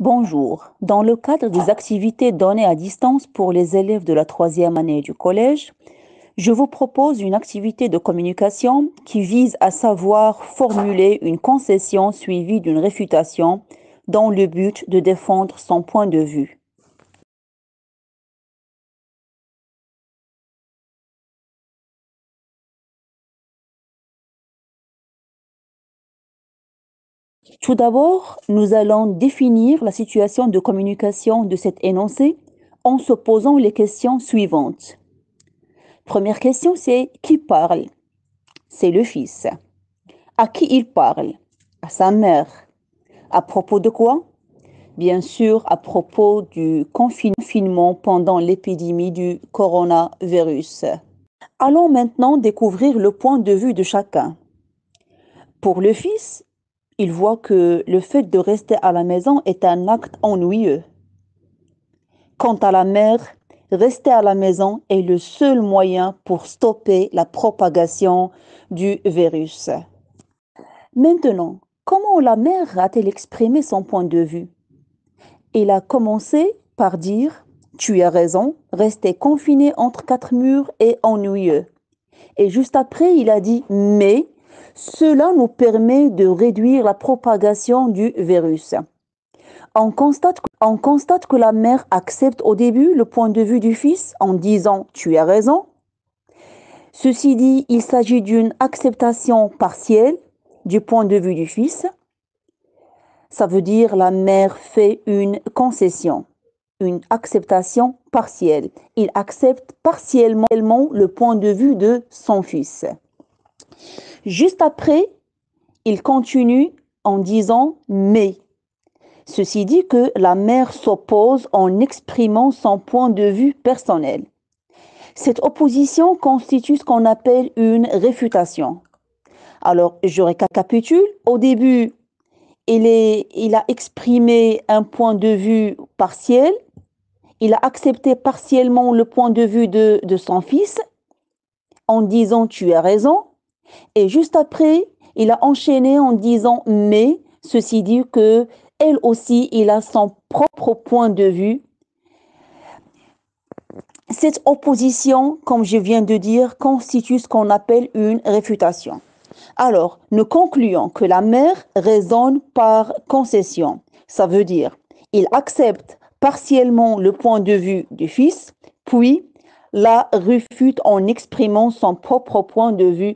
Bonjour. Dans le cadre des activités données à distance pour les élèves de la troisième année du collège, je vous propose une activité de communication qui vise à savoir formuler une concession suivie d'une réfutation dans le but de défendre son point de vue. Tout d'abord, nous allons définir la situation de communication de cet énoncé en se posant les questions suivantes. Première question, c'est qui parle? C'est le fils. À qui il parle? À sa mère. À propos de quoi? Bien sûr, à propos du confinement pendant l'épidémie du coronavirus. Allons maintenant découvrir le point de vue de chacun. Pour le fils, il voit que le fait de rester à la maison est un acte ennuyeux. Quant à la mère, rester à la maison est le seul moyen pour stopper la propagation du virus. Maintenant, comment la mère a-t-elle exprimé son point de vue? Il a commencé par dire: tu as raison, rester confiné entre quatre murs est ennuyeux. Et juste après, il a dit: mais cela nous permet de réduire la propagation du virus. On constate que la mère accepte au début le point de vue du fils en disant: tu as raison. Ceci dit, il s'agit d'une acceptation partielle du point de vue du fils. Ça veut dire la mère fait une concession, une acceptation partielle. Il accepte partiellement le point de vue de son fils. Juste après, il continue en disant mais. Ceci dit que la mère s'oppose en exprimant son point de vue personnel. Cette opposition constitue ce qu'on appelle une réfutation. Alors, je récapitule. Au début, il a exprimé un point de vue partiel. Il a accepté partiellement le point de vue de son fils en disant: tu as raison. Et juste après, il a enchaîné en disant: mais, ceci dit que elle aussi, il a son propre point de vue. Cette opposition, comme je viens de dire, constitue ce qu'on appelle une réfutation. Alors, nous concluons que la mère raisonne par concession. Ça veut dire, il accepte partiellement le point de vue du fils, puis la réfute en exprimant son propre point de vue